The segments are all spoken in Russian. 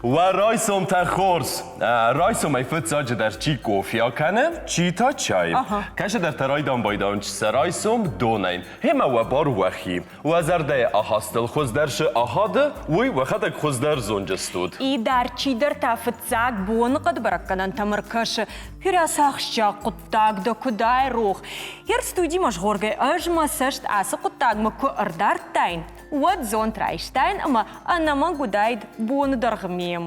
و رایسم تا خورس رایسم ای فتزاج در چی کوفیا کنه چی تا چای کش در ترای دام بایدان چی سرایسم دونین همه و بار وخیم و زرده آهاستل خوز درش آهاده وی وخدک خوز در زونجستود ای در چی در تا فتزاگ بون قد برکنن تمرکش پیراساخشا قطاق دا کدای روخ هر ستودی مشغورگه اجما سشت آس قطاق مکو اردار تاین ود زون ترایشتاین اما انما گوداید بون درغمیم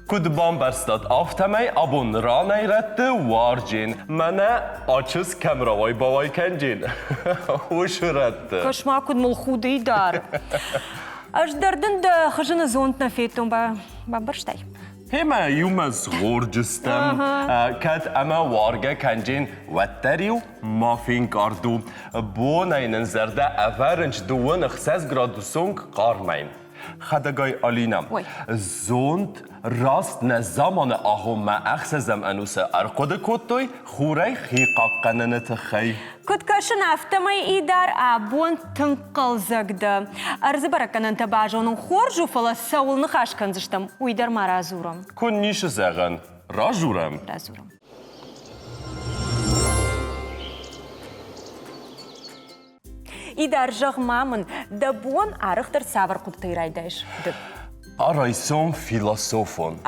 کد بام برستاد آفتمی ابون رانای رد وارجین منه آچس کمروای باوای کنجین وش رد کشما کد ملخودی دار اش دردن دا خجن زونت نفیتون با برشتای همه یوم از غورجستم کد اما وارگه کنجین وطریو مافین کاردو بونین زرده افرنج دوون اخساس گرادوسونگ قارمین خدگای آلینم زوند راست نزامان آهو ما اخسازم انوسه ارقود کتوی خوری خیقا قننت خی کد کشن افتمای ای در آبون تنقل زگده ارز برکنن تباجونون خورجو فلا سول نخاش کنزشتم وی در ما رازورم کن نیش زغن راجورم ای در جغ مامن دبون عرق در ساور قطعی رایدش رایسوم فیلاسوفون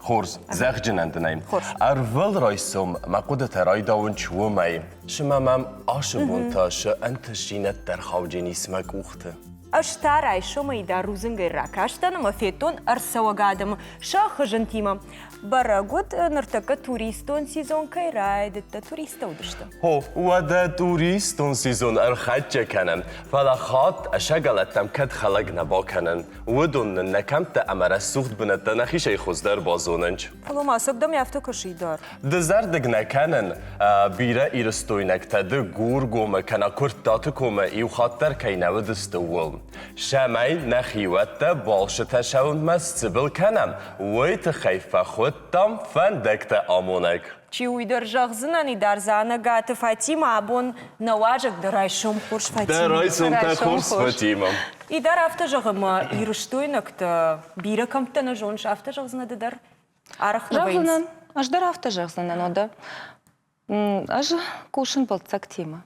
خورز زغ جنندنیم ارول رایسوم مقودت رایداون چومای شمامم آشبون تاش انتش جینت در خوجین اسمک اوخته اشتارای شما در روزنگی راکاشتن مفیتون ارسوگادم شاخ جنتیمم براگود نرتکه توریستون سیزون که راید تا توریستو داشتم و دا توریستون سیزون ارخدچه کنن فلاخات اشاگلتم کد خلق نبا کنن ودون نکمت امر سوخت بنت نخیشه خوزدر بازوننج فلو ماسک دم یافتو کشی دار دزردگ نکنن بیره ایرستوینک تا ده گور گومه کنا کرد داتو کومه ایو خاطر که نودستو شمعی نخیوت تا بالشتا شوند مستبل کنم ویت خیفه خودتم فندکت آمونک چی وی در جغ زنانی در زانگات فاتیما ابون نواجک در رایشم خورش فاتیما در رایسم تا خورش فاتیما ای در افته جغ ما ایرشتوینک تا بیره کم تا نجونش افته جغ زنده در عرق نباینس اش در افته جغ زنده نوده اش کوشن بلتسک تیما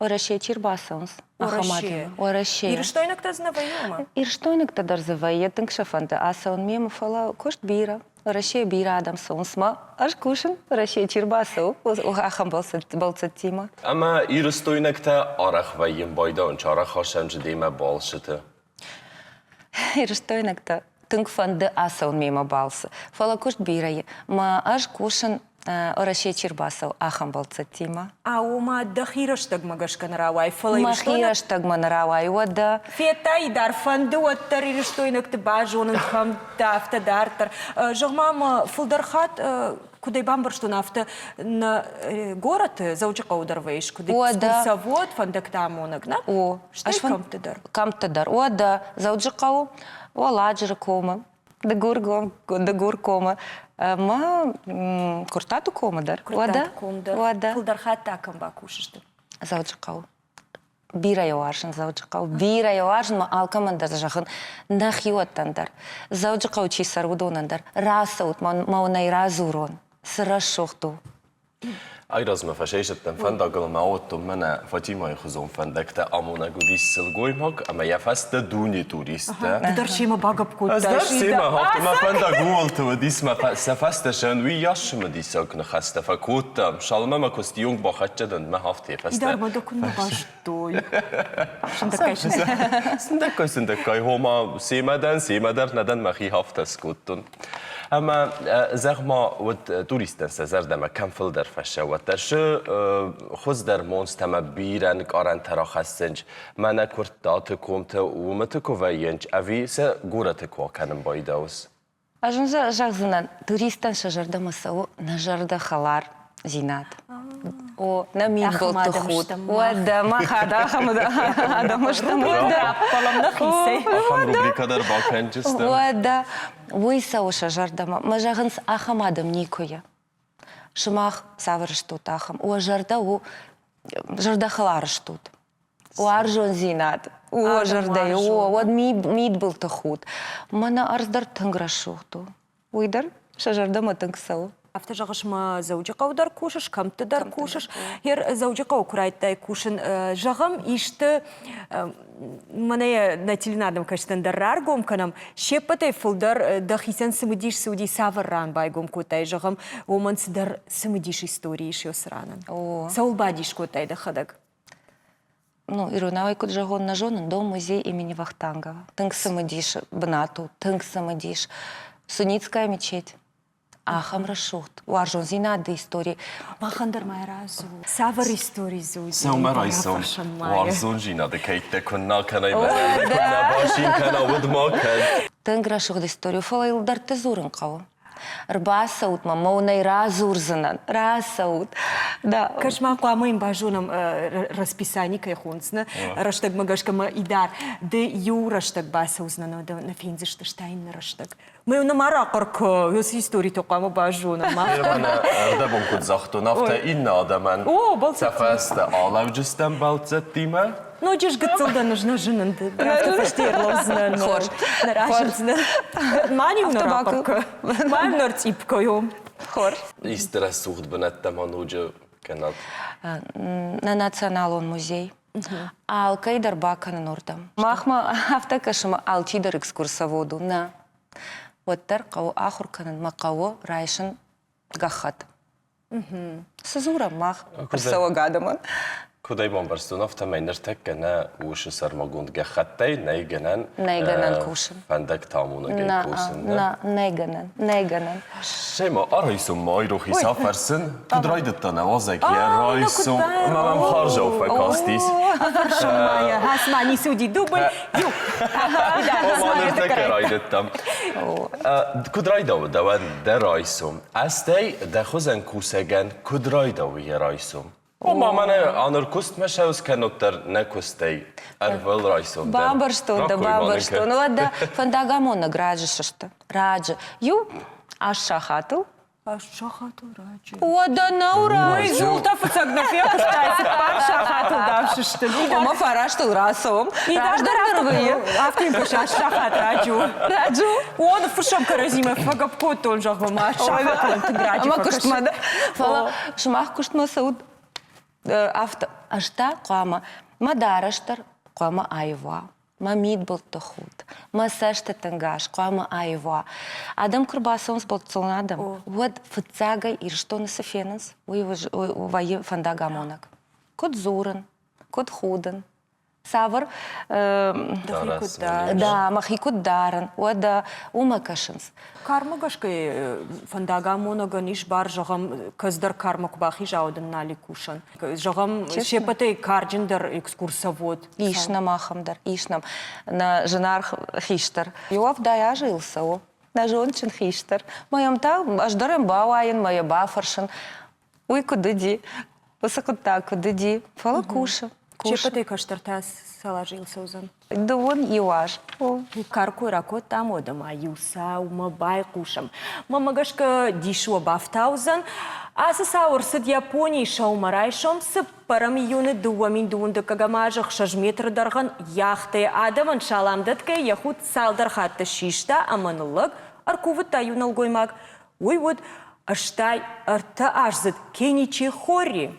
Орашия чирбасонс. Орашия. Ирштойнак та знавайома. Ирштойнак та дарзавайя тынкшафанта. Асан мема фала кошт бира. Орашия бира адам сонсма. Аш кушен Орашия чирбасо. Ахам балцат тима. Ама ирштойнак та арахвайим байдан чара хашам ждима балшыты. Ирштойнак та тынкфанды асан мема балсы. Фала кошт бира. Ма аш кушен Орашия чирбасо ахам балцат тима. Аума дахирштаг магашкан равай фала Махирштаг ман равай вада. Фетай дар фанды оттар ирштойнак та бажонын хам тафта дартар. Жогмам фулдархат кудай бамбарштун афта на город заучка ударваиш кудай курсовод фандак тамонак на. О, аш камтадар. Камтадар. Ода заучкау оладжыр кома. Да гур кома. Ма куртату комадар. Куртату комадар. Фулдархат такам бакушышты. Заучкау. Бира явашын заучкау. Бира явашын ма алкамандар жахын нахиуаттандар. Заучкау чисар удонандар. Расаут маунай разурон. Сырашохту. Айраз ما فشيشتن فندق الموت من فاطمة يخزون فندق تا أمونا قديس الجويمك أما يفست دوني توريستا. درشي ما باقب كوتا. درشي ما هات ما فندق قولت وديس ما سفست شن وياش ما ديسك نخست فكوتا شالما ما كستيون بخشدن ما هفتي فست. إدار ما دكنا باشتوي. سندكاي هما سيمادر ندن ما خي هفت سكوتن. اما zeg maar wat toeristen زرده ما کم فل در فشه و درش خوز در مونست ما بیرن کارن تراخستنج من کرد دات کومت و متکو وینج اوی سه گورت کو کنم بایداوس اجن جغزنن توریستن شجرده مسو نجرده خلار زینات نميد أخم بلت آدم خود شتم. ودا ما خد أخم آدم شتم ودا Балам нахисе. Ахам рубрика در باکن جستم ودا ويسا وشجر دما ما جاغنس أخم آدم نيكويا شماخ سافرشتوت أخم وجردا جردا خلارشتوت وارجون زينات وجردا ود ميد بلت خود منا أرزدر تنغرشوتو ويدر شجر دما تنكسو Афта жағыш ма зауджи қаудар кушыш, камты дар кушыш. Ер зауджи қау құрайттай кушын жағым ишті мане на теленадам каштан даррар гом канам. Шепатай фулдар да хисен сымыдиш суди саварран бай гом котай жағым. Оман сыдар сымыдиш истории шио сранан. Саулбадиш котай да хадаг. Ну, Ируна куд жагон на жонын дом музей имени Вахтангова. Тынк самыдиш Бнату, тынк самыдиш Суницкая мечеть. Ахам рашут. Уаржон зинады истории. Махандар майразу. Савар истории зуди. Саума райсом Варзон жина да кейтте kunna kanay bazarda kunna başin kana vudmakan Тынк рашут историю. Фала илдар тезурын кау. Рбасаут мамоунай разурзанан. Расаут. Да. Кашма куамын бажунам расписание кайхунсна. Раштаг магашкама идар. Де ю раштаг баса узнана на финзишта штайн раштаг. Мы на маракарк ёс истории тоқама бажунам. Bana erdebon kud zaxtu nafta inna adaman О, балцат. Safasta alav jistem baltzat dima Ну, деш гыцылда нужна жинан. Рафта паштерловзнан. Хор. Нарашинзнан. Маним на рапарка. Маним на рципкою. Хор. Istra suht benettem anuja kanat На националон музей. Алкайдар бакан нордам. Махма автокашма алтидар экскурсоводу. На. Ваттар кау ахур канан макао райшин гахат. Сазура мах. Персава гадаман. Kuday bombarstu nafta mainertek kana ush sarmagund gaxattay nayganan Nayganan kushin. Fandak tamuna gay kusin Неганан. Shema araysum ma ayruhi safarsin kudraydettan avazak ya raysum mamam kharja ufakastis Шамая, хасмани суди дубль. Ю. Omanırtek eraydettam Kudraydav davan da raysum Astay da khuzan kusagan kudraydav ya raysum Oma mana anarkust meşavs kanottar nekustay arval raysum Бабарштон, да бабарштон. Ладно, фандагамона граджишта. Раджа. Ю ашахату. Шахату раджи. Ода наура. Ой, зулта фацагна фекастайся, пар шахату давшишты. Ома фараштыл расом. И даже автим паша шахат раджу. Раджу. Он фушам каразима фагапкот он жахма шахат граджи. Ама куштмада. Фала шмах куштма сауд. Авто. Ашта қама. Мадараштар қама айва. Мамид был тохут. Масашта тангаш. Қама айва. Адам курбасонс был цолнадам. Вот фацагай и что на софенанс. Вае фандагамонак. Кот зуран. Кот худен. Савар. Да, махикут даран. Ода умакашинс. Кармагашкай фандагамонага ниш бар жағам кыздар кармак бахи жаудын нали кушан. Жағам шепатай карджиндар экскурсовод. Ишнам ахамдар, ишнам. На женар хиштар. Йов да я жился, о. На жончин хиштар. Моям та аж дарем бауаин, моя бафаршин. Уй, кудыди. Высокота, кудыди. Фала куша. Шепатай каштарта салажился узан. Да он юаш. Карку рако там одама юса ума бай кушам. Мамагашка дишуа бафтаузан. Аса саурсад Японии шаумарайшом с парам юны дуамин дуунда кагамажах шажметр дарган яхты адаман шаламдатка яхут салдархатта шишта аманулаг аркувата юналгоймаг. Ой вот аштай арта ажзад кеничи хори.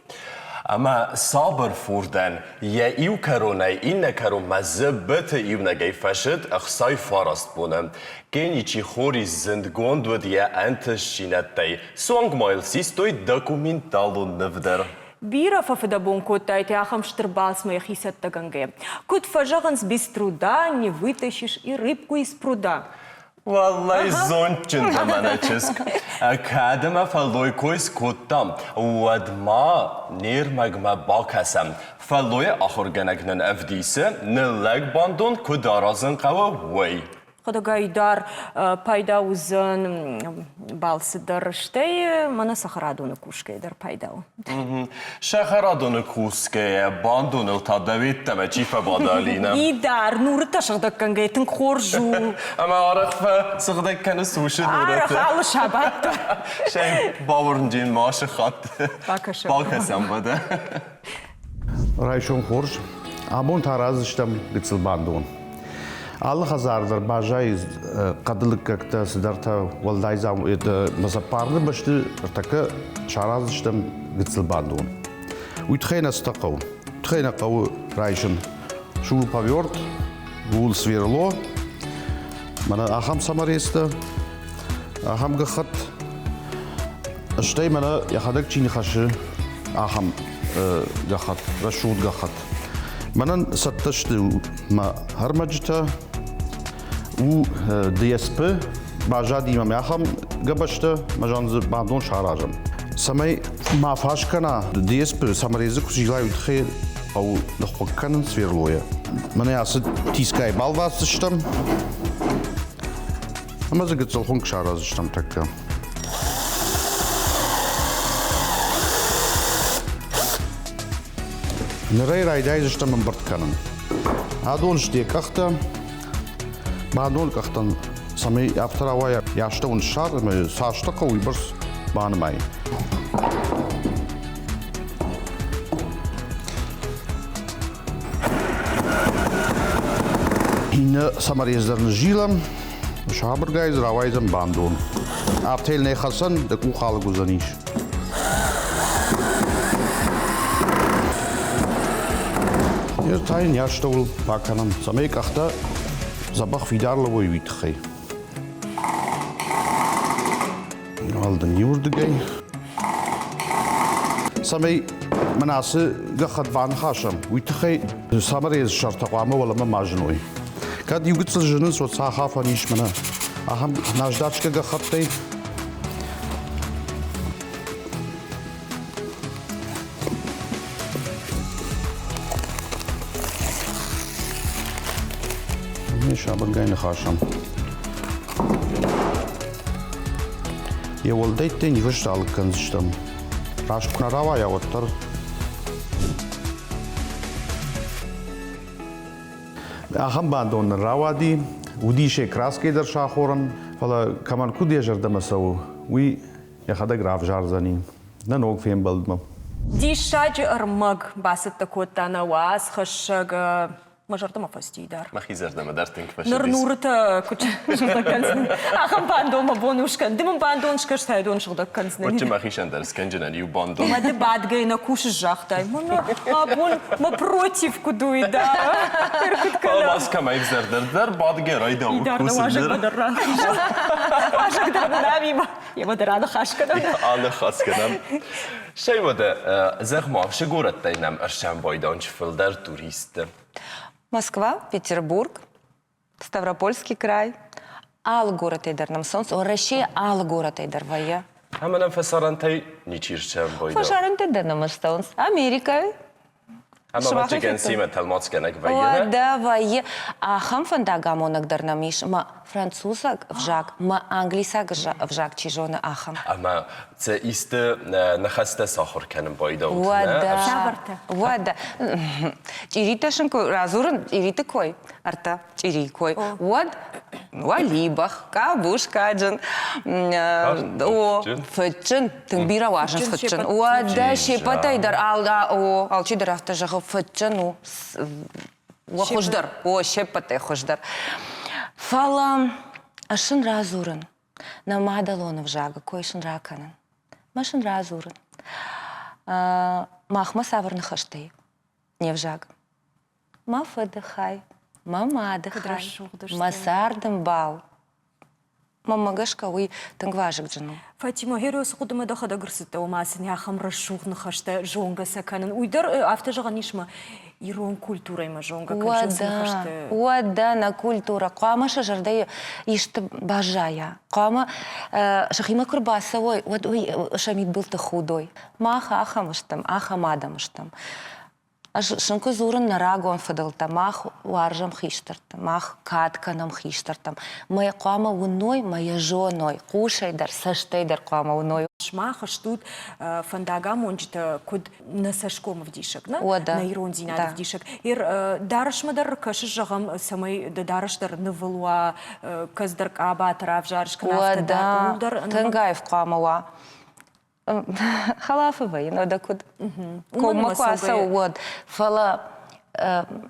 Ama sabır furdan ya iu karonay inna karon mazbet iu nagay fashid akhsay farast bunam kenichi khori zindgond wad ya antash shinatay song mail sistoy dokumentalo nevder Бира фафадабон котайте ахам штрбас моя хисатта ганге. Кут фажаганс без труда не вытащишь и рыбку из пруда. Vallahi zonçun zamanachsk. Akadema falloy kois kotam. Wadma nirmagma bakasam. Falloy akhorganagnan afdise. Nilag bandon kudarazın qawa way. Қадагайдар пайда узын балсыдар штей, мана сахарадуны кушкайдар пайдау. شخرادون کوسکه باندون تا دوید تمه چیف بادالینم Идар, нуры ташығдық кангайтын қоржу. اما عارف صغدك كان سوشي Арах, نورته алы шабатты. شاید باورنجین ماش خط Бакаша. بالکسم بده Райшон хорж, абон таразыштам гыцыл бандун. Аллы хазардар бажай кадылык как-то сидарта валдайзам это мазапарды башты така шаразыштам гыцыл бандун. Уйтхейна стакау. Утхейна кау райшон. Шул поверт, вул сверло. Мана ахам самареста. Ахам гахат. Штей мана яхадак чини хаши. Ахам гахат, рашуд гахат. Манан сатташты ма хармаджта у ДСП бажади имам яхам габашта мажанзы бандон шаражам. Самай ма фашкана ДСП самарезы кусиглай утхе ау нахвакканын сверлоя. Мана ясы тискай балвасыштам. Амазы гыцал хунг шаразыштам такка. Нерей райдайзыштам мбартканын. Адон жде кахта. Бандон кахтан самай авторавая яшта он шар, сашта кауи барс банмай. Hine samarezdarını jilam, şabergayz ravayzam bandon. Aftel ne khasan de ku khalı guzaniş. Yer tayin yaştavul bakanam. Samay kahta zabah vidarla boy vitxey. Aldın yurdu gay. Samay مناسب قخد وان خاشم ويتخي سامريز شرط قامه ولا ما ماجنوي كاد يوجد الجنس وتصاحا فنيش منا اهم ناجداتش قخدتي مش ابغى خاشم يا ولديتي نيفش على كنزشتم راشكنا روا يا وتر أهم باندون الروادي ودي شيء كراس كيدر شاخورن فلا كمان كودي جرد مسوي وي ياخذ غراف جارزاني ننوق فين بلدما دي شاج ارمغ باسط تكوتانا واس خشغ مجرد ما فستي دار ما خيزر دم درتنك باش نور نورتا كنت شغدك كنزن اخم باندون ما بونوش كان دم باندون شكش تايدون شغدك كنزن وچ ما خيشن درس كنجن يو باندو ما دبات гайна куш жахтай мона абон ما против кудуй да خلاص كما يفزر در بعد گرای دو идар да важак бадарран важак да нами я бадаран хаш кадам انا خاص كدم شي بده زغما شگورت دينم ارشم بايدانچ فلدر توریست Москва, Петербург, Ставропольский край. Ал город Эйдар нам солнце. Россия ал город Эйдар вая. همنا فسرنتي نيچيرچم بايدا Пожарен Эйдар нам солнце. Америка. اما ما چگن سیمت الماس کنک О, وینه да, вая. А хам фандагамонак дар нам иш. Ма французак вжак. Ма англисак вжак чижона ахам. اما ت ایست نخسته ساخر کنم بايدا Вада. Шабарта. Вада. Чириташен кой разурен, чирита кой. Арта чири кой. Вот. Валибах, кабуш каджан. О, фетчен, тымбира важен фетчен. Вада шепата идар алда о, алчидар автожага фетчен о. Хождар. О, шепата хождар. Фала ашын разурен. Намадалонов жага, койшын раканын. Машын разурын. Махма савырны хаштай. Не в жаг. Ма фадыхай. Мама адыхай. Масардым бал. Мама гашка уй тангважык джану. Фатима херос кудыма да хада гырсыта умасын я хамра шухны хашта жонга саканын уйдар автожага нишма ирон культурайма жонга каншасын хашта. Вада на культура. Қама шажардай ишты бажая. Қама шахима курбасовой. Вот шамид был ты худой. Маха ахамыштым, ахамадамыштым. Шынку зурын нарагон фадылта, мах варжам хиштарта, мах катканам хиштартам. Моя кома уной, моя жоной, кушайдар, саштайдар кома уной. Шмаха штут фандага мончта куд на сашком в дишек, на? О, да. На иронзина Да. в дишек. Дараш мадар каши жагам самой дарашдар навалуа каздар каба тарав жаршка О, да. Тенгаев кома халафовый, но да куд. Кома класса, вот. Фала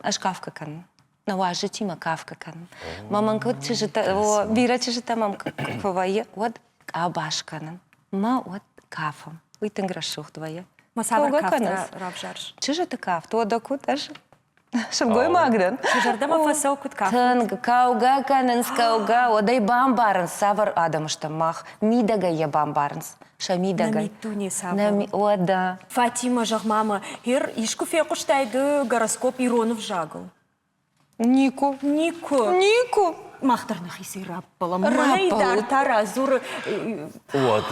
ашкавка кан. Наважи тима кавка кан. Маман куд чижита, бира чижита мамка квая, вот абашканан. Ма вот кафом. Уй тенграшух твоя. Масавар кафта рав жарш. Чижита каф, то да куд аж. Шамгой Магден. Жардама фасау куд каф. Тынг, кауга канын скауга, одай бамбарынс, савар адамышта мах, мидага я бамбарынс, шамидага. На митуне савар. О, да. Фатима жагмама, ишку фекуштайды гороскоп Иронов жагал. Нику. Нику. Махтарнах иси раппала. Майдар таразур. Вот.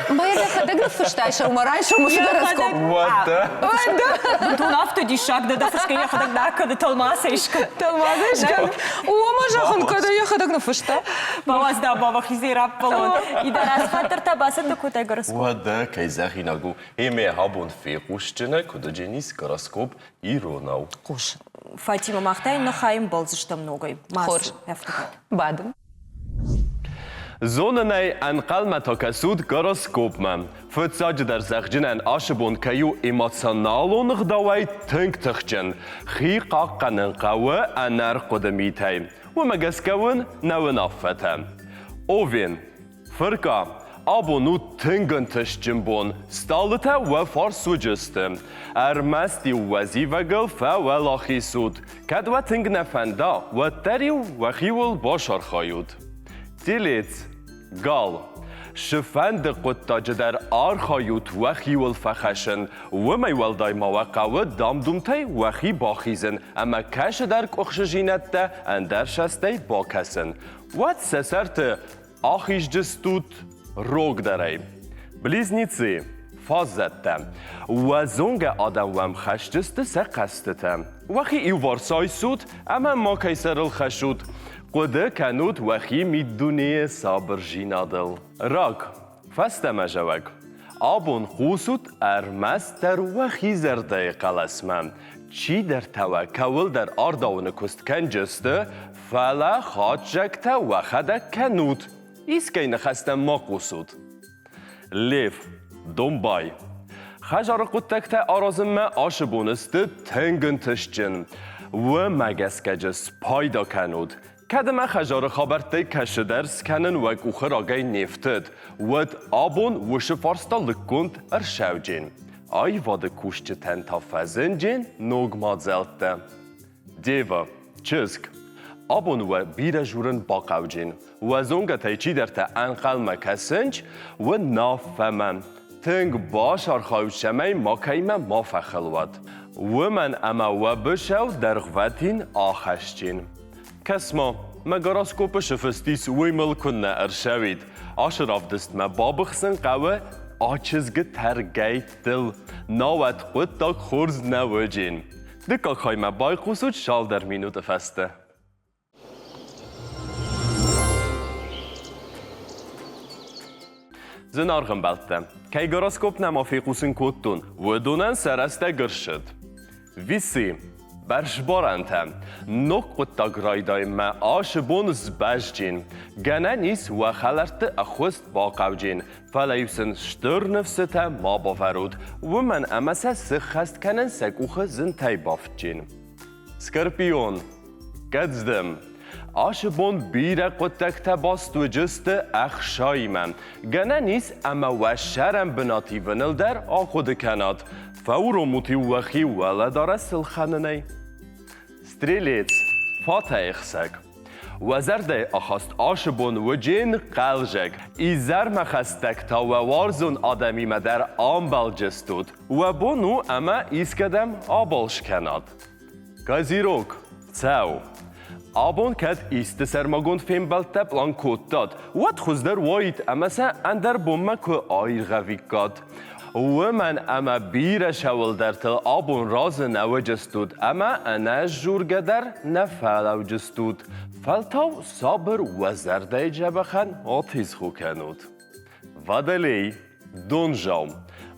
Моя хадагна фыштайша, умарайша, мусу гороскоп. Вот. Тун автоди шаг да фышка я хадагна када талмасышка. Талмазышка. О, мажахан, когда я хадагна фышта. Баваз да бавах иси раппала. И да раз фатар табаса такутай гороскоп. Вот, кайзахинагу. Име хабун фекуштина, куда дженис гороскоп Иронау. Куш. Фатима Махтай на хайм болзышта многой. Хорш. Бадым. Zonenei en qalmatakasud goroskopman. Futsaج در زخجنن آشبون کیو ایماتسانالون غداوی تنگ تخجن. خی قاقنن قوه انر قدمیتای. و مگسکون نون آفته. اوین. فرقا. آبونو تنگن تشجنبون. ستالته و فارسوجسته. ارمستی وزیوگل فولاخی سود. کد و تنگ نفندا و تریو و خیول باشار خایود. دیلیت گال شفند قطاج در آرخایوت وخی والفخشن و میول دای مواقع و دامدومتی وخی باخیزن اما کش در کخشجینت ده اندر شسته باکسن و سسرت آخیش جستوت روگ داره بلیزنیці فازده و زنگ آدم وم خشجسته سقسته وخی ایو وارسای سود اما ما کیسر الخشود قده کنود وخی میدونی صابر جینادل راک فست مجوک آبون خوصود ارمست در وخی زرده قلسمم چی در توکول در آرداون کست کنجسته فلا خاجکت وخده کنود ایسکی نخستم ما قصود لیف دنبای خجار قدتکت آرازم آشبونست تنگن تشجن و مگسکجس پایدا کنود کدم خجار خبرتی کش درس کنن و گوخر آگای نفتد ود آبون وش فارستا لکند ارشوجین آی واد کوشت تن تا فزنجین نوگ مازلته دیوا چسک آبون و بیر جورن باقوجین و زنگ تیچی در تا انقل مکسنج و نافمن تنگ باش آرخاو شمی ماکیم ما فخلواد و من اما و بشو در غوتین آخشجین کسما مگاراسکوپ شفستیس ویمل کنه ارشوید آشراف دست ما بابخسن قوه آچزگ ترگی دل ناوت خود تا خورز نوجین دکا خواهی ما بای قصود شال در مینوت فسته زنارغم بلده که گاراسکوپ نمافی قوسن کتون و دونن سرسته گرشد ویسی برشبارنتم نقط تاگرایدای ما آش بونز بجین گنانیس و خلرت اخوست باقوجین فلیوسن شتر نفسته ما باورود و من امسه سخست کنن سکوخ زنتای بافتجین سکرپیون گدزدم آش بون بیره قطکت باست و جست اخشای من گنانیس اما و شرم بناتی ونل در آخود کنات فورو موتی وخی ولدار سلخاننی ستریلیت فاتح اخسک وزرده اخست آشبون و جین قلجک ایزر مخستک تا و وارزون آدمی مدر آنبال جستود و بونو اما ایسکدم آبالش کناد گازیروک تاو آبون کد ایست سرماگون فیم بلته پلان کود داد و تخوز در وایت اما سه اندر بومه که آیر غوی کاد ومن اما بیر شول در تل آبون راز نو جستود اما انا جورگه در نفلو جستود فلتاو صابر و زرده جبخن آتیز خو کنود ودلی دونجام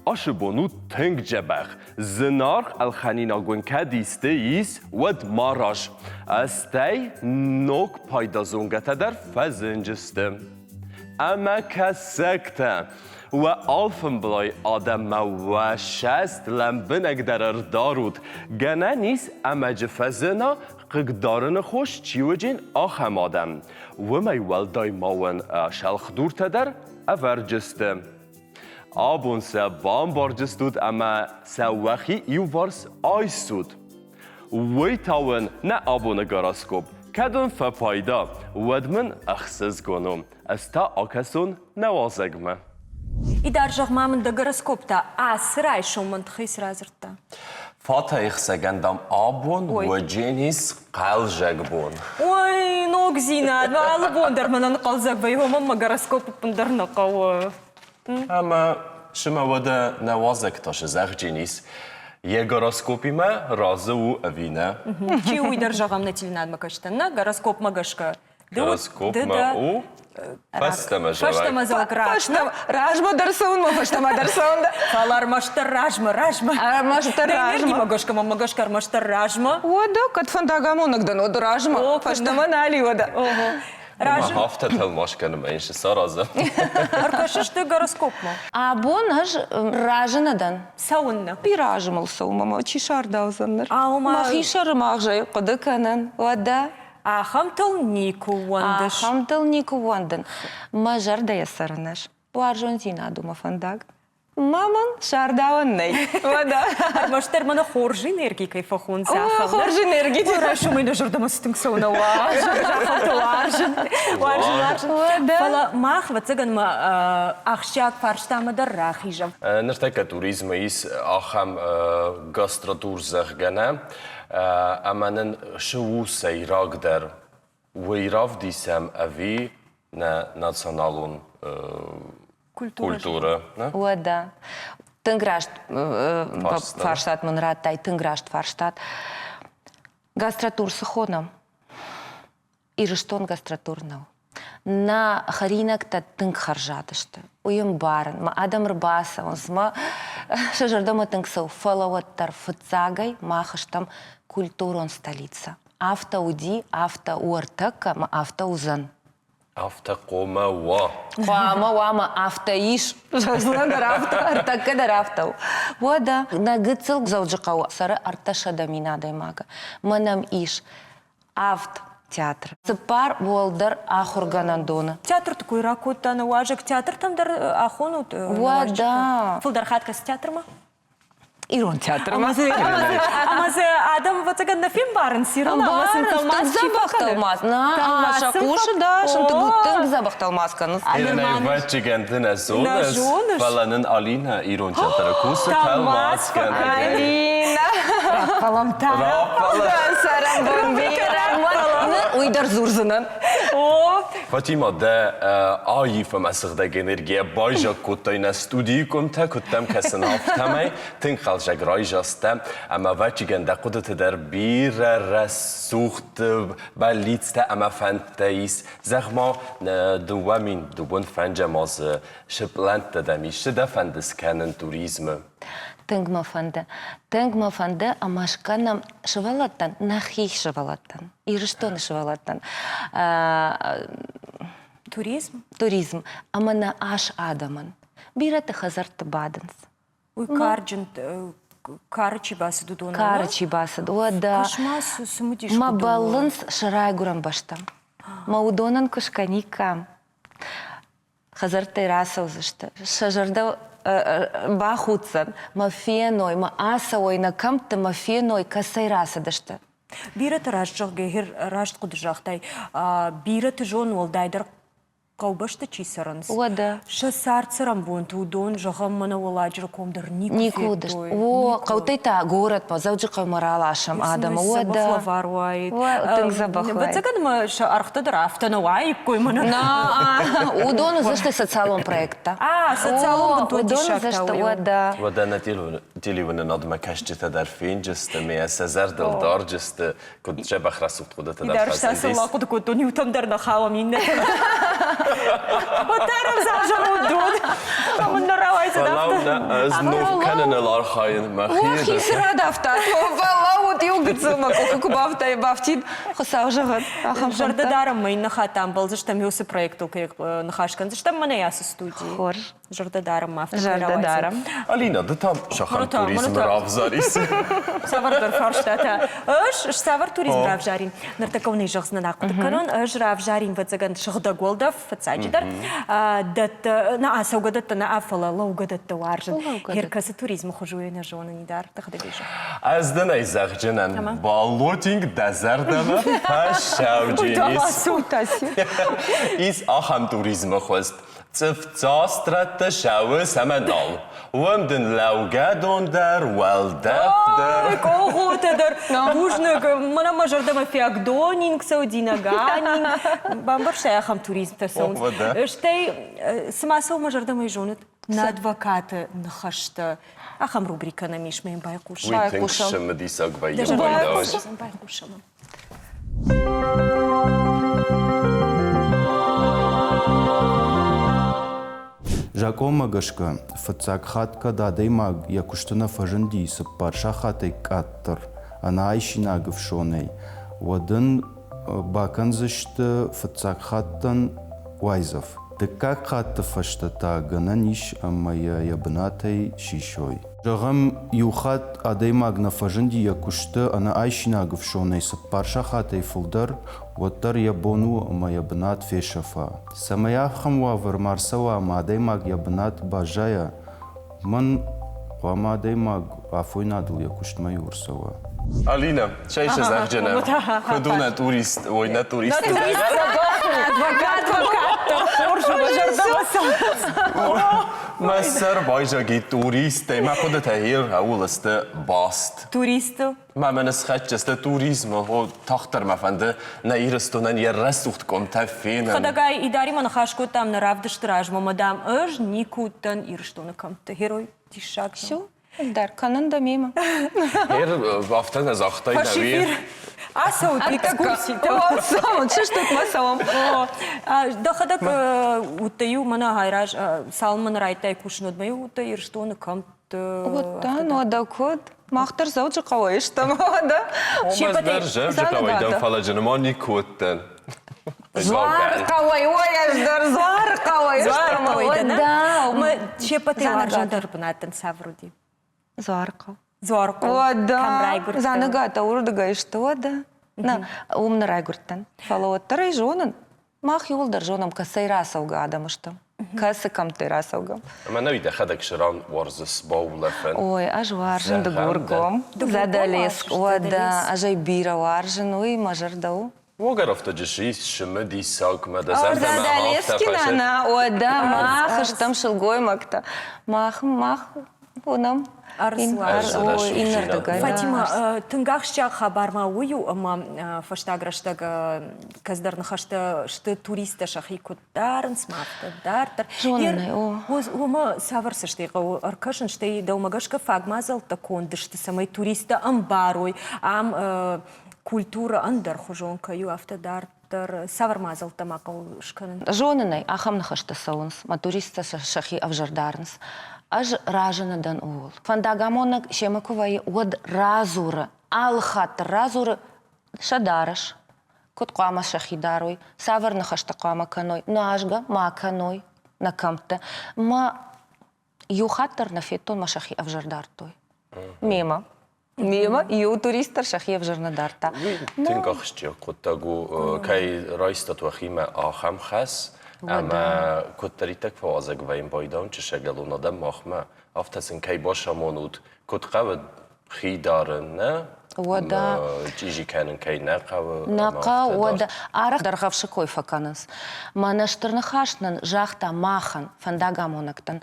آشبونو تنگ جبخ زنارخ الخنینا گون کدیسته ایس ود ماراش استی نوک پایدازونگته در فزنجستم اما کسکته و آلفن بلای آدم و شست لمبنگ در اردارود گنه نیست اما جفزنا قگدارن خوش چیوجین آخم آدم و میوال دای ماون شلخ دورته در افرجستم آبون سه بام بارجستود اما سه وخی ایو وارس آیستود وی تاون نه آبون گاراسکوب کدون فپایدا ودمن اخسز گونم استا آکسون نوازگمه ای در جغ مامن ده گرسکوب تا آسرای شومن تخیس رازرتا فاتا اخسگندم آبون و جینیس قلجگ بون Ой, ног зинад, мало бондер منن قلزك بيهم اما جرسكوب بندر نقاو. اما شما وده نوازگ تاش زخ جینیس یه گاراسکوپی ما رازه و اوینه Чи уйдер жагам на тильнад макаштана, гороскоп магашка. گاراسکوپ ما او فستم Фашта جوک мазалак рашна. Ражма дарсун, ма фаштама дарсун. Фалар машта ражма. Машта Энергии ражма. магашка, магашка машта ражма. Ода, кат фантагамонок дан, ражма. Фаштама нали ода. ما Ражма. هفته تلماش کنم اینش سارازه Аркаша что гороскоп ма? Абон аж ражанадан. Саунна. Пиражмал сау, мама, чишар даузаннар. Аума. Махишар махжай, кодыканан. Ода. Ахам тол нику вандаш. Хамтал Нику Вонден. Мажар да ясарнаш. Аржентина дума фандаг. Маман шардауанней. Ода. Армаштер мана хоржи энергии кайфахон О, сахал. хоржи энергии. Рашу мы даже рдама стынксауна варжин. Фала мах вацаган ма ахшак фарштама да рахижам. نرتك توریزم ایس آخم گاستراتور زخگنه امانن شو سیراگ در ویراف دیسم اوی نه ناسیونالون کلتوره Ода. Тынграшт Фарштат. фарштат мынраттай, тынграшт фарштат. Гастратур сыхонам. Ирыштон гастратурнау. На харинакта тынг харжатышты. Уйым барын. Ма адам рбаса, онсма шажардама тынгсау фалаваттар фыцагай махыштам культурон столица. Автауди, автауартака, ма автаузан. افته قومه وا Вама автоиш. Жазландар авто, артакадар авто. Вода на гыцыл зауджыкау сары арташа даминадай мага. Манам иш авт театр. Сыпар волдар ахурганандона. Театр такой ракота на важек. Театр там дар ахону. Вода. Фулдар хатка с театр ма? Ирон театр. Амазе адам вацаган на фильм барын сирон. Тынг забахталмаз. На шакушы да, тынг забахталмаз каныс. ایران وچه گندن زونس زونس. فلانن آلینا ایران چطور کوس تلماس کنه Алина. Паламтара. Сарам бомбирам. Уйдар зурзынан. فاطمه ده آیی فمسخ ده گنرگیه بایجا کتای نستودی کم تا کتم کسن هفتمه تن خالجگ رای جاسته اما وچی گنده قدرت در بیر رسوخت بلیت اما فنتایس زخما دوامین دوبون فنجه ماز شپلند دمیشه ده فندس کنن توریزم Тынгма фанде амашканам шывалаттан, нахи шывалаттан. Ирыштон шывалаттан. Туризм? Туризм. Амана аш адаман. Бирата хазарты бадынс. Уй, карджент, карчи басы дудуна. Карачи басад. Ода. Кошмас сумудиш. Ма балынс шырай гурам баштам. Ма удонан кушканикам. Хазарты расал зашты. Шажарда бахуцан. Ма феной, ма асауой на кампты, ма феной касай раса дашты. Бират рашжық гехер рашт құдыржақтай. Бират жон ол дайдар قوبشت چی سرنس ودا شسارت سرم بونت ودون جغم من ولاج ركوم در نيكودش قوتيتا غورت ما زوجي قمرال عشم آدم ودا واروي تنزبخ بتسكن ما شارخت درافت نوعي كوي من ودون زشت социалом проекта социалом ودون زشت ودا ودانا تيلي وننظم كاشتة درفين جست ميا سزر دلدار جست كنت جاب خراسو تقودة درش ساس الله قد كنت نيوتن در نخاوة مين وتعرف زعجة ودود من الرواية والله أزنو كان الأرخاين ما وخي سرا دفتات والله وديو قدسوما كوكو بافتاي بافتين خساو جغد جرد دارم مين نخاتام بلزش تم يوسي проекту كي نخاشكن زش تم مني ياس студии خور جرد دارم ما جرد دارم ألينا ده تام شخص توريزم رافزاريس سافر در فرشتاتا اش سافر توريزم رافجارين نرتكوني شخص نناقض كانون اش رافجارين فتزغن شخدا голдов فتساجدر دت نا سوغدت نا افلا لو غدت وارجن هيركاس توريزم خجوي نجون ندار تخدي بيجو از دنا ایزاق جنن بالوتینگ دزردم فشاوجینیس ایس آخام توریزم خواست تفتصرت شاو سمنال ومدن لوگادون در والدف در كوغو تدر بوجنك منا ما جردما في اكدونين سودينا غانين بامبرش يا خام توريزم تسون اشتي سماسو ما جردما يجونت на адвоката нахашта ахам рубрика на миш мен байкуш ويتنكشم ديساق даже بايدوش байкушам Жакома гашка фацак хатка дадеймаг якуштана фажанди сапарша хатай каттер ана айшина гвшоней вадын баканзышты фацак хаттан вайзов дыкак хатта фаштата гананиш амая ябнатай шишой жагам юхат адеймаг на фажанди якушты ана айшина гвшоней сапарша хатай фулдар وتر يبونو ما يبنات في شفا سمايا خموا مرسوا ما ديماغ يبنات باجايا من وما ديماغ عفوينا دل يكشت ما يورسوا ألينا شايش زاق جنن خدونا توريست وينا توريست ما سر بايجا جي توريست ما خدت هير أول است باست توریست ما من اسخت است توریسم و تختر ما فنده نيرستونن يرسوخت كم تفين خداگای اداری من خاشکو там наравдыш тираж мамадам ыж никутан ирштоны камты герой тишак شو در канан да мимо هير بافتن از اختای фашифир نویر асау экскурсии чеш тут масалом да хадак утаю мана хайраж салман райтай кушнод маю ута ирштоны камты вот да ну да код махтар зауджи кавайш там да مزدر جرج قويدن فلجن ما نيكوتن زوار кавай ой аждар зуар кавай да мы чепаты аржандар пнатен савруди зуарка зорко о да занагата урдыга что да на умны райгуртан фалоттар и жонын мах юлдар жонам касайра сауга адамышты касыкам тыра сауга ما نويد خدك شران ورزس باولفن ой аж варжын да гургом задалеск о да ажай бира варжын ой мажардау وقرفت جشيس شمدي ساق مدى زرد ما задалескина о да мах штам шылгой макта мах бунам Фатима, тынгахшча хабарма ую, ама фаштаграштаг каздарны хашта шты туриста шахи куттарын смафта дартар. Жонанай, о. Ума саварса штыга аркашын шты даумагашка фагмазал такон дышты самай туриста амбаруй, ам культура андар хужонка ю автодартар савармазал тамакал шканын. Жонанай, ахам нахашта саунс, ма туриста шахи авжардарнс. Аж ражанадан уол. Фандагамонак шемакувай од разура, алхат разура шадараш. Кот қама шахидаруй, саварна хашта қама каной, но ажга ма каной на камта. Ма юхаттар на фетон ма шахи авжардартой. Мема. Мема ю туристар шахи авжарнадарта. Тынгахшча коттагу кай райстат вахима ахам хас. اما کتریتک فوازگ و این بایدان چه شگلون آدم مخمه افتسن کی باشمانود کت قود خيدارن نه ودا تيجي كان كي نقا نقا ودا арах даргавшы койфа каныс. Манаштырнахашнан жахта махан фандагамонактан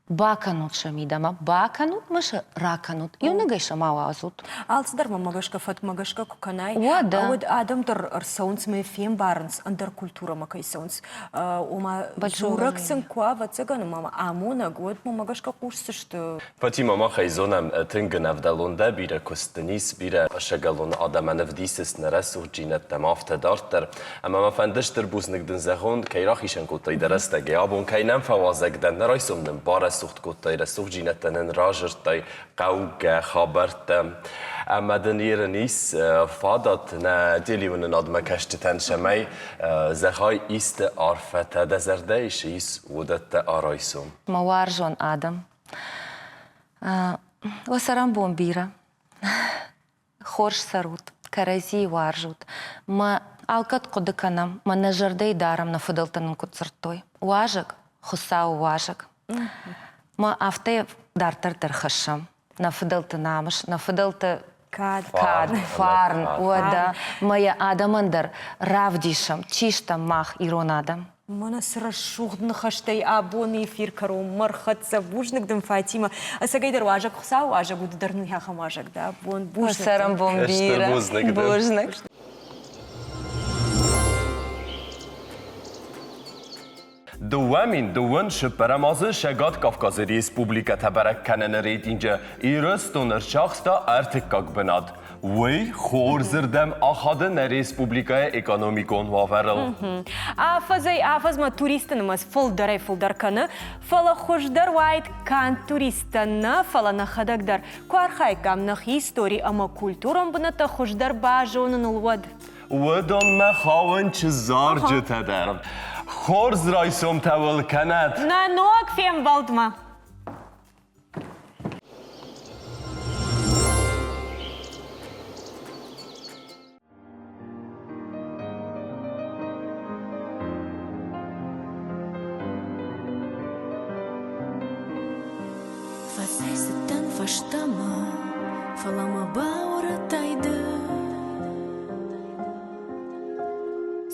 баканут шамидама баканут мышы раканут. Юнагайша мала азут. Алсдар магашка фат магашка куканай. Вода. Вот адамдар арсаунс ме фем барнс андер культура макай саунс. Ума жураксын куава цыган мама амона год магашка курсы что. Фатима ما خيزونم تنجن أفضلون ده بيرا كستنيس بيرا شغلون آدمان فديسس نرسو جينت تمافت دارتر أما ما فندشتر بوز نقدن زخون كي راخيشن كوتاي درستا جيابون كي نم فوازك دن نرايسوم دن بارس سوخت كوتاي رسوخ جينت تنن راجرتاي قوغ خابرت أما دنير نيس فادت نا ديلي من نادم كشت تنشمي زخاي إست عرفت دزردايش إيس ودت آرايسوم موارجون آدم وسرام بومبيرا خورش سروت كرازي وارجوت ما алкат قدكنام ما نجردي دارم نفضلتن كتسرتوي واجك خساو واجك ما أفتي دارتر ترخشم نفضلت نامش نفضلت كاد فارن ودا ما آدمندر равдишам чиштам мах иронадам Мана срашугдны хаштай абоны эфир кару мархатса бужник дым Фатима. Асагайдар важак хуса важак уддарны яха важак да бон бужник. Сарам бомбира. Бужник. دوامین شپرمازه شگات کافکاز ریسپوبلیکا تبرک کنن ریتینجا ایرستون ارچاخستا ارتکاک بناد وی خورزردم آخادن ریسپوبلیکای اکانومیکون وافرل آفز ما توریستن ماز فل در کنه فلا خوش در واید کان توریستن فلا نخدک در کوارخای کام نخ هیستوری اما کلتورم بنتا خوش در باجونن الود ودان ما خواهن چه زار جتا درم خورز رایسوم تول کند نه نوک فیم بالدما Fasaysitan fashtama falama baura taydı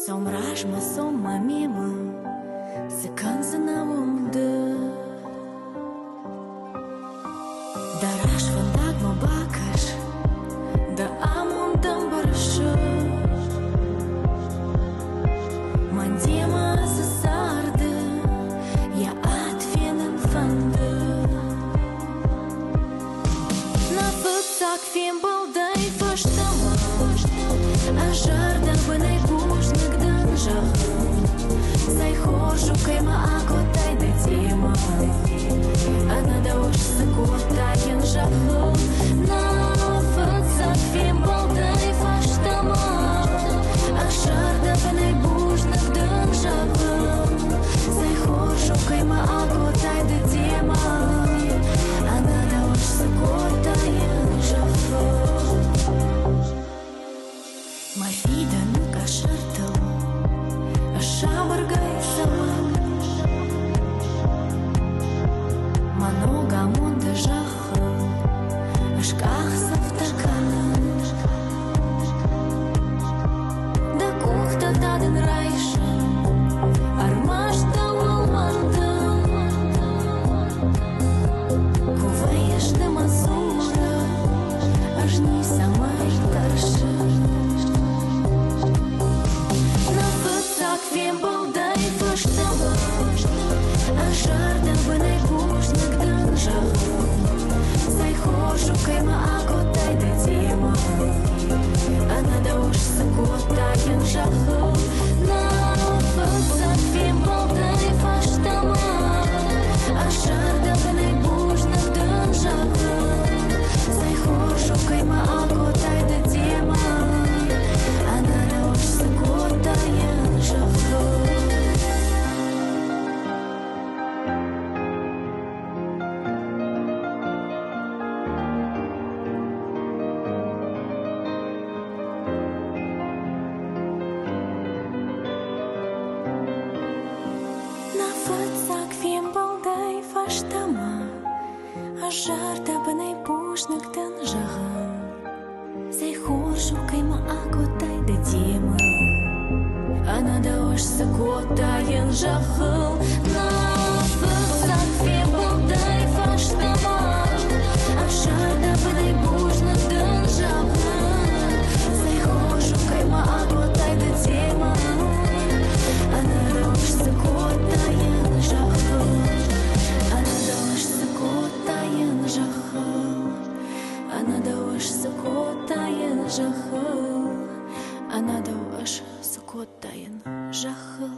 Somrajma somma mima sıkansına umdu Daraş fandagma bakar da amundam barışı Mandima sardı ya atfinin fandı Так фим балдай фаштама А жардан бынай бужник данжах Зай хожу кайма акотай дитима А нада уж сыкотаен жаху На фацак фим балдай фаштама А жардан бынай бужник данжах Зай хожу кайма акотай дитима А нада уж сыкотаен Мафида ну-ка шартал, а шабаргай сама. Много монда жахал, а шках савтакана. Да кухта даден райша, армаш да улманда. Куваеш да мазура, аж не сама тарша. Фем балдай фаштама А жардан бынай бужник данжах Зай хожу кайма акотай дитима А нада уж сыкотаен жаху На фацак фем балдай фаштама А жардан бынай бужник данжах Зай хожу кайма акотай дитима А нада уж сыкотаен Ажарда бынай пушныктан жағын Сай хоршу кайма акотай да тема Анада ошсы котайын жақыл Нафықсан фебылдай фаштаман Ажарда бынай пушныктан жағын Сай хоршу кайма акотай да тема Анада ошсы котайын жақыл Анада ошсы котайын жақыл Анада ошсы котайын жақыл Анада ошсы котайын жақыл